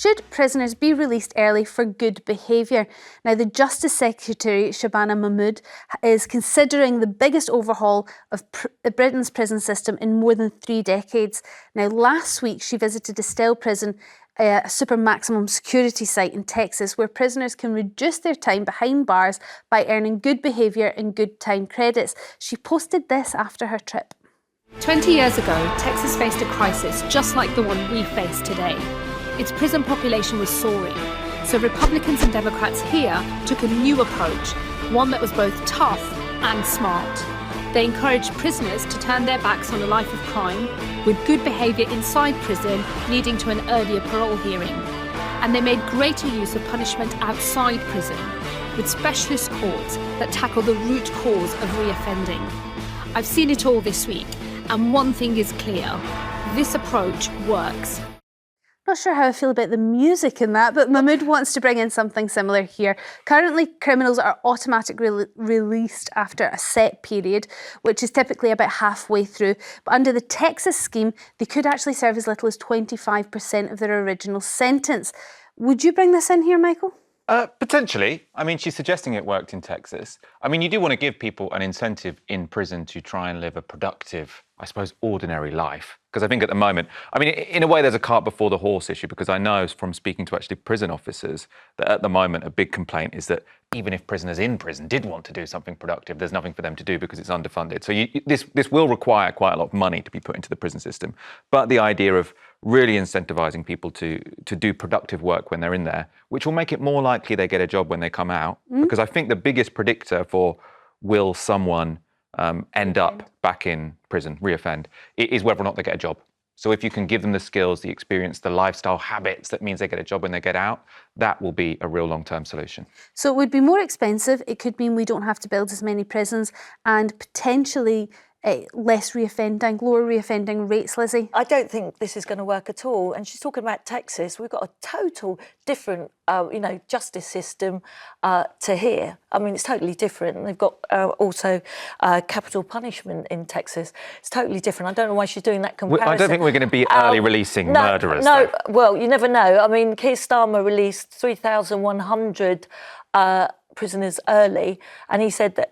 Should prisoners be released early for good behaviour? Now, the Justice Secretary, Shabana Mahmood, is considering the biggest overhaul of Britain's prison system in more than 3 decades. Now, last week she visited Estelle prison, a super maximum security site in Texas, where prisoners can reduce their time behind bars by earning good behaviour and good time credits. She posted this after her trip. 20 years ago, Texas faced a crisis just like the one we face today. Its prison population was soaring, so Republicans and Democrats here took a new approach, one that was both tough and smart. They encouraged prisoners to turn their backs on a life of crime, with good behaviour inside prison leading to an earlier parole hearing. And they made greater use of punishment outside prison, with specialist courts that tackle the root cause of reoffending. I've seen it all this week, and one thing is clear: this approach works. Not sure how I feel about the music in that, but Mahmood wants to bring in something similar here. Currently, criminals are automatically released after a set period, which is typically about halfway through. But under the Texas scheme, they could actually serve as little as 25% of their original sentence. Would you bring this in here, Michael? Potentially. I mean, she's suggesting it worked in Texas. I mean, you do want to give people an incentive in prison to try and live a productive, I suppose, ordinary life. Because I think at the moment, I mean, in a way, there's a cart before the horse issue, because I know from speaking to actually prison officers that at the moment, a big complaint is that even if prisoners in prison did want to do something productive, there's nothing for them to do because it's underfunded. So this will require quite a lot of money to be put into the prison system. But the idea of really incentivizing people to do productive work when they're in there, which will make it more likely they get a job when they come out. Because I think the biggest predictor for will someone end up back in prison, reoffend, is whether or not they get a job. So if you can give them the skills, the experience, the lifestyle habits, that means they get a job when they get out, that will be a real long-term solution. So it would be more expensive. It could mean we don't have to build as many prisons, and potentially less reoffending, lower reoffending rates, Lizzie? I don't think this is going to work at all. And she's talking about Texas. We've got a total different, justice system to here. I mean, it's totally different. And they've got also capital punishment in Texas. It's totally different. I don't know why she's doing that comparison. I don't think we're going to be early releasing murderers. No, well, you never know. I mean, Keir Starmer released 3,100 prisoners early, and he said that,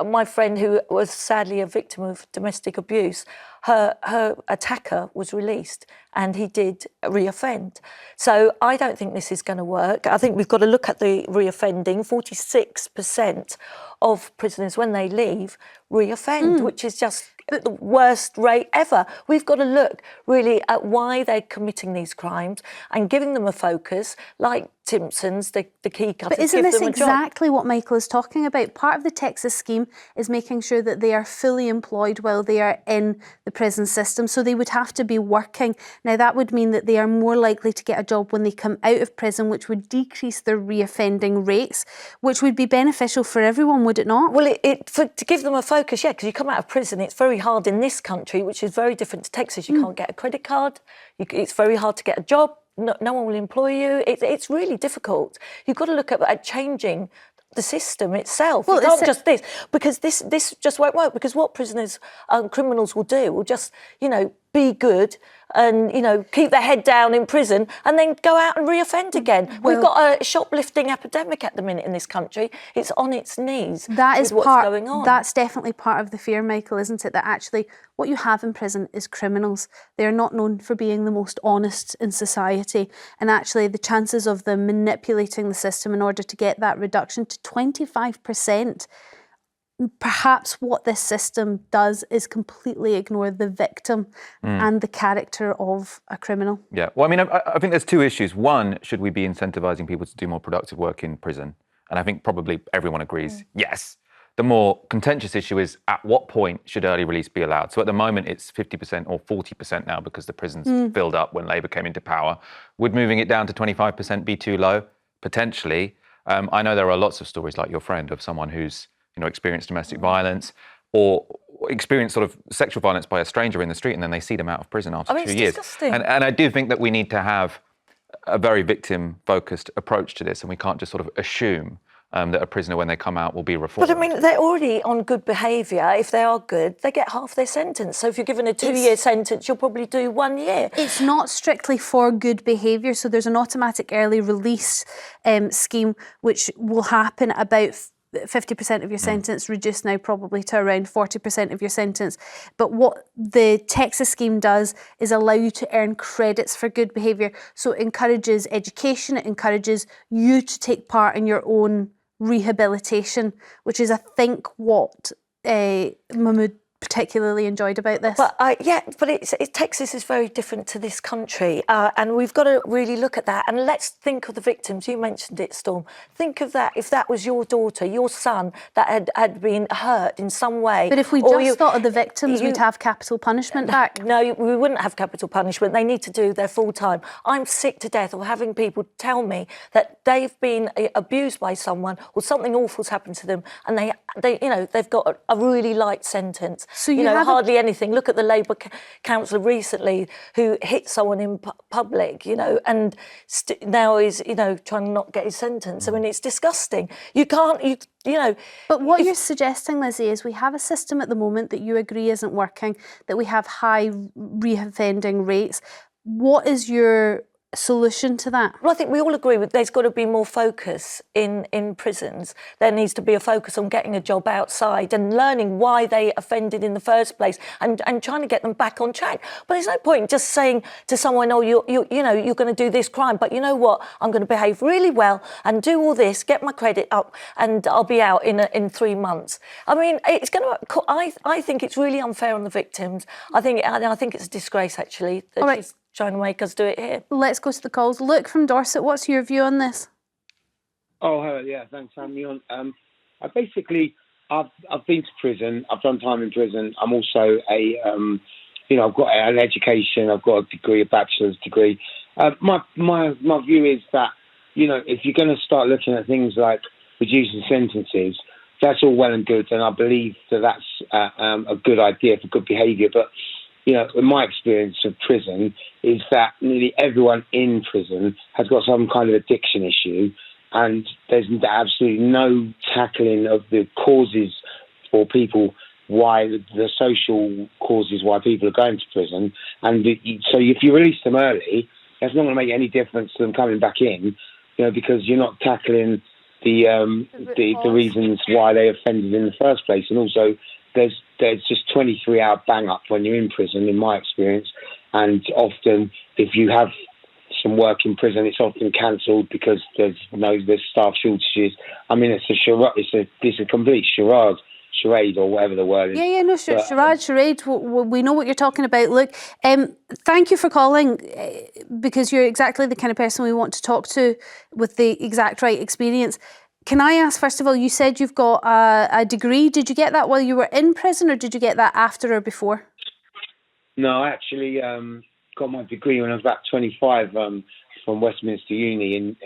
my friend who was sadly a victim of domestic abuse, her attacker was released and he did reoffend. So I don't think this is going to work. I think we've got to look at the reoffending. 46% of prisoners, when they leave, reoffend, which is just the worst rate ever. We've got to look really at why they're committing these crimes and giving them a focus, like Timpson's, the key cutters. But isn't this exactly what Michael is talking about? Part of the Texas scheme is making sure that they are fully employed while they are in the prison system, so they would have to be working. Now, that would mean that they are more likely to get a job when they come out of prison, which would decrease their reoffending rates, which would be beneficial for everyone, would it not? Well, to give them a focus, yeah, because you come out of prison, it's very hard in this country, which is very different to Texas. You can't get a credit card. It's very hard to get a job. No one will employ you. It's really difficult. You've got to look at changing the system itself. Well, not just this, because this just won't work. Because what prisoners, criminals will do will just, be good and, keep their head down in prison and then go out and reoffend again. We've got a shoplifting epidemic at the minute in this country. It's on its knees. That is what's going on. That's definitely part of the fear, Michael, isn't it? That actually what you have in prison is criminals. They're not known for being the most honest in society. And actually the chances of them manipulating the system in order to get that reduction to 25%, perhaps what this system does is completely ignore the victim and the character of a criminal. Yeah, well, I mean, I think there's 2 issues. One, should we be incentivizing people to do more productive work in prison? And I think probably everyone agrees, yes. The more contentious issue is, at what point should early release be allowed? So at the moment, it's 50% or 40% now because the prison's filled up when Labour came into power. Would moving it down to 25% be too low? Potentially. I know there are lots of stories like your friend of someone who's experienced domestic violence or experienced sort of sexual violence by a stranger in the street, and then they see them out of prison after 2 years. Disgusting. And I do think that we need to have a very victim-focused approach to this, and we can't just sort of assume that a prisoner, when they come out, will be reformed. But I mean, they're already on good behaviour. If they are good, they get half their sentence. So if you're given a 2-year sentence, you'll probably do 1 year. It's not strictly for good behaviour. So there's an automatic early release scheme which will happen about 50% of your sentence, reduced now probably to around 40% of your sentence. But what the Texas scheme does is allow you to earn credits for good behaviour. So it encourages education, it encourages you to take part in your own rehabilitation, which is, I think, what Mahmood particularly enjoyed about this. But Texas is very different to this country, and we've got to really look at that. And let's think of the victims. You mentioned it, Storm. Think of that. If that was your daughter, your son, that had been hurt in some way. But if we just thought of the victims, we'd have capital punishment back. No, we wouldn't have capital punishment. They need to do their full time. I'm sick to death of having people tell me that they've been abused by someone or something awful's happened to them, and they've got a really light sentence. So you have hardly anything. Look at the Labour councillor recently who hit someone in public, and now is, trying to not get his sentence. I mean, it's disgusting. You can't, But what you're suggesting, Lizzie, is we have a system at the moment that you agree isn't working, that we have high reoffending rates. What is your solution to that? Well, I think we all agree with there's got to be more focus in prisons. There needs to be a focus on getting a job outside and learning why they offended in the first place and trying to get them back on track. But there's no point just saying to someone, oh, you're going to do this crime, but you know what? I'm going to behave really well and do all this, get my credit up, and I'll be out in 3 months. I mean, it's going to. I think it's really unfair on the victims. I think it's a disgrace actually that she's trying to make us do it here. Let's go to the calls. Luke from Dorset, what's your view on this? Oh, hello. Yeah, thanks for having me on. I've been to prison. I've done time in prison. I'm also I've got an education. I've got a degree, a bachelor's degree. My view is that, if you're going to start looking at things like reducing sentences, that's all well and good, and I believe that that's a good idea for good behaviour. But in my experience of prison, is that nearly everyone in prison has got some kind of addiction issue, and there's absolutely no tackling of the causes for people, why the social causes why people are going to prison. And so if you release them early, that's not going to make any difference to them coming back in, because you're not tackling the reasons why they offended in the first place. And also, there's just 23-hour bang up when you're in prison, in my experience, and often if you have some work in prison, it's often cancelled because there's staff shortages. I mean, it's a complete charade, or whatever the word is. Charade. We know what you're talking about. Look, thank you for calling, because you're exactly the kind of person we want to talk to with the exact right experience. Can I ask, first of all, you said you've got a degree. Did you get that while you were in prison, or did you get that after or before? No, I actually got my degree when I was about 25 from Westminster Uni in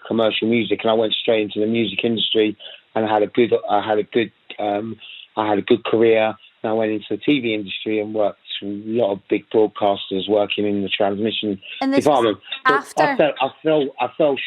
commercial music, and I went straight into the music industry, and I had a good career. And I went into the TV industry and worked with a lot of big broadcasters working in the transmission department. After I fell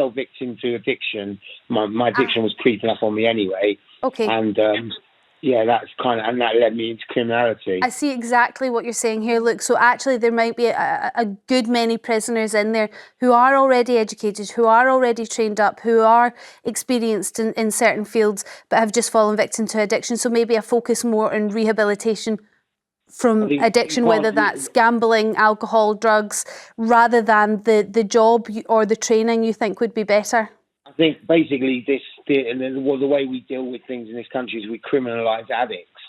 victim to addiction. My addiction was creeping up on me anyway. Okay. And that led me into criminality. I see exactly what you're saying here. Look, so actually there might be a good many prisoners in there who are already educated, who are already trained up, who are experienced in certain fields, but have just fallen victim to addiction. So maybe a focus more on rehabilitation from addiction, whether that's gambling, alcohol, drugs, rather than the job or the training you think would be better. I think basically the way we deal with things in this country is we criminalise addicts,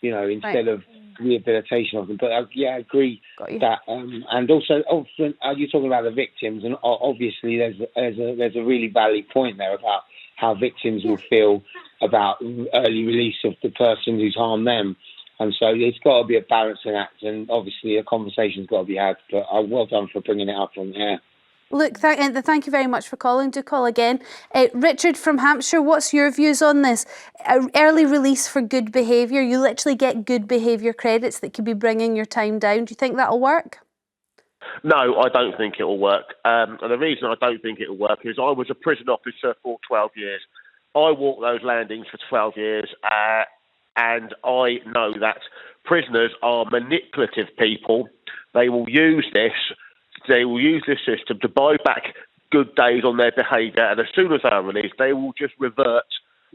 instead of rehabilitation of them. But I agree that, and also often you're talking about the victims, and obviously there's a really valid point there about how victims will feel about early release of the person who's harmed them. And so it's got to be a balancing act, and obviously a conversation's got to be had. But well done for bringing it up on air. Look, thank you very much for calling. Do call again. Richard from Hampshire, what's your views on this? Early release for good behaviour. You literally get good behaviour credits that could be bringing your time down. Do you think that'll work? No, I don't think it'll work. And the reason I don't think it'll work is I was a prison officer for 12 years. I walked those landings for 12 years, and I know that prisoners are manipulative people. They will use this system to buy back good days on their behaviour, and as soon as they are released, they will just revert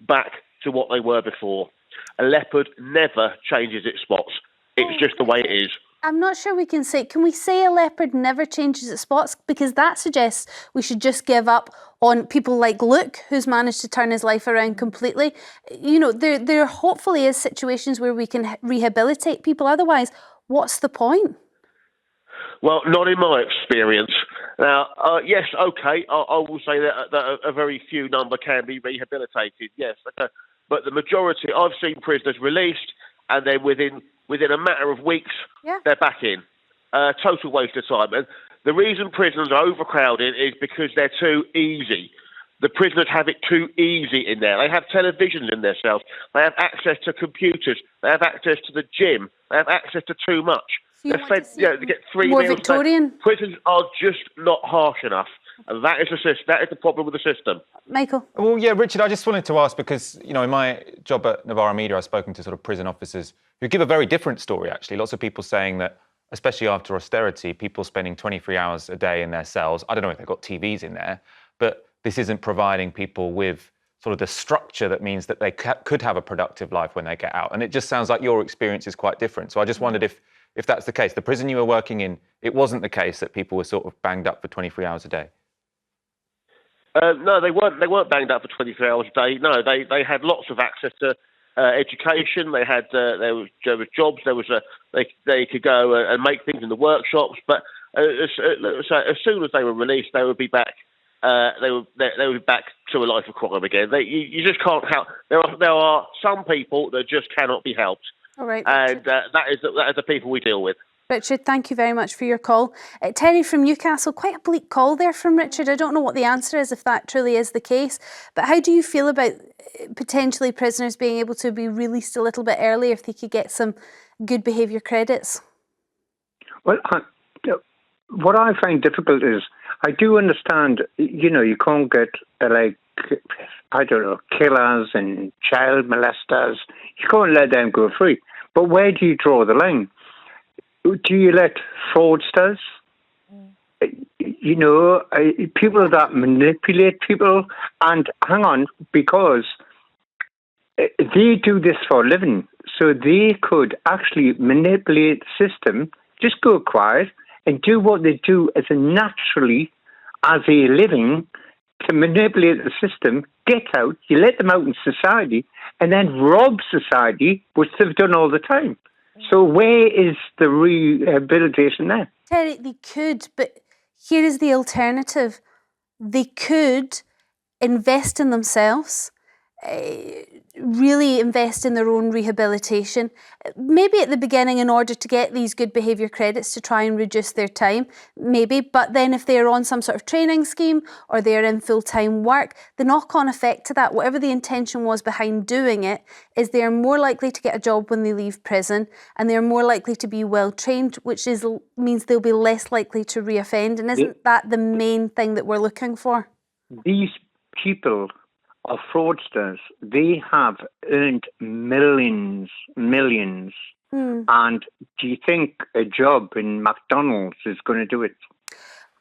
back to what they were before. A leopard never changes its spots. It's just the way it is. I'm not sure can we say a leopard never changes its spots? Because that suggests we should just give up on people like Luke, who's managed to turn his life around completely. You know, there hopefully is situations where we can rehabilitate people. Otherwise, what's the point? Well, not in my experience. Now, yes, okay, I will say that a very few number can be rehabilitated, yes. Okay. But the majority, I've seen prisoners released, and then within a matter of weeks, they're back in. Total waste of time. And the reason prisons are overcrowded is because they're too easy. The prisoners have it too easy in there. They have televisions in their cells. They have access to computers. They have access to the gym. They have access to too much. So they get 3 more meals. Victorian? Prisons are just not harsh enough. And that is the problem with the system. Michael? Well, yeah, Richard, I just wanted to ask because, you know, in my job at Novara Media, I've spoken to sort of prison officers who give a very different story, actually. Lots of people saying that, especially after austerity, people spending 23 hours a day in their cells. I don't know if they've got TVs in there, but this isn't providing people with sort of the structure that means that they could have a productive life when they get out. And it just sounds like your experience is quite different. So I just wondered if that's the case. The prison you were working in, it wasn't the case that people were sort of banged up for 23 hours a day. No, they weren't. They weren't banged up for 23 hours a day. No, they had lots of access to education. They had there was jobs. They could go and make things in the workshops. But as soon as they were released, they would be back. They would be back to a life of crime again. You just can't help. There are some people that just cannot be helped. All right, and that is the people we deal with. Richard, thank you very much for your call. Terry from Newcastle, quite a bleak call there from Richard. I don't know what the answer is, if that truly is the case, but how do you feel about potentially prisoners being able to be released a little bit earlier if they could get some good behaviour credits? Well, what I find difficult is I do understand, you know, you can't get killers and child molesters. You can't let them go free. But where do you draw the line? Do you let fraudsters, you know, people that manipulate people? And hang on, because they do this for a living, so they could actually manipulate the system, just go quiet and do what they do as a living to manipulate the system, get out, you let them out in society, and then rob society, which they've done all the time. So where is the rehabilitation there? Terry, they could, but here is the alternative. They could invest in themselves, really invest in their own rehabilitation, maybe at the beginning in order to get these good behaviour credits to try and reduce their time, maybe, but then if they're on some sort of training scheme or they're in full-time work, the knock-on effect to that, whatever the intention was behind doing it, is they're more likely to get a job when they leave prison and they're more likely to be well-trained, which means they'll be less likely to reoffend. And isn't that the main thing that we're looking for? These people are fraudsters. They have earned millions. And do you think a job in McDonald's is going to do it?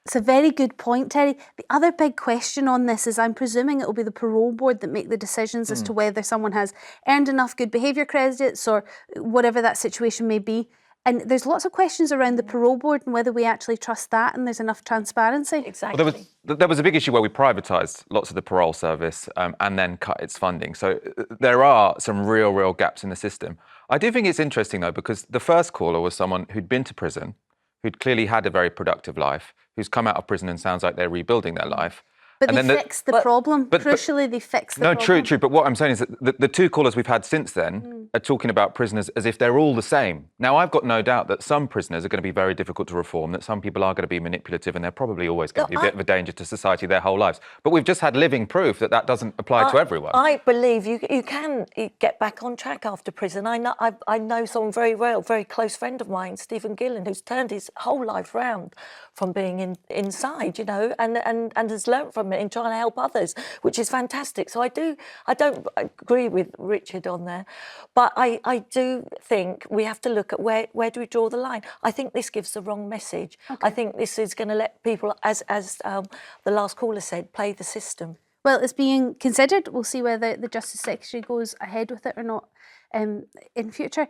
It's a very good point, Terry. The other big question on this is I'm presuming it will be the parole board that make the decisions as to whether someone has earned enough good behaviour credits or whatever that situation may be. And there's lots of questions around the parole board and whether we actually trust that and there's enough transparency. Exactly. Well, there was a big issue where we privatised lots of the parole service and then cut its funding. So there are some real gaps in the system. I do think it's interesting, though, because the first caller was someone who'd been to prison, who'd clearly had a very productive life, who's come out of prison and sounds like they're rebuilding their life. But and they fixed the problem. Crucially, they fixed the problem. No, true. But what I'm saying is that the two callers we've had since then are talking about prisoners as if they're all the same. Now, I've got no doubt that some prisoners are going to be very difficult to reform, that some people are going to be manipulative, and they're probably always going to be a bit of a danger to society their whole lives. But we've just had living proof that that doesn't apply to everyone. I believe you can get back on track after prison. I know someone very well, very close friend of mine, Stephen Gillen, who's turned his whole life round from being inside, you know, and has learnt from environment in trying to help others, which is fantastic. So I don't agree with Richard on there, but I do think we have to look at where do we draw the line. I think this gives the wrong message. Okay. I think this is going to let people, as the last caller said, play the system. Well, it's being considered. We'll see whether the Justice Secretary goes ahead with it or not in future.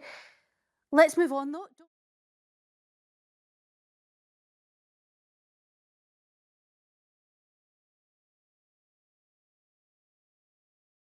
Let's move on though.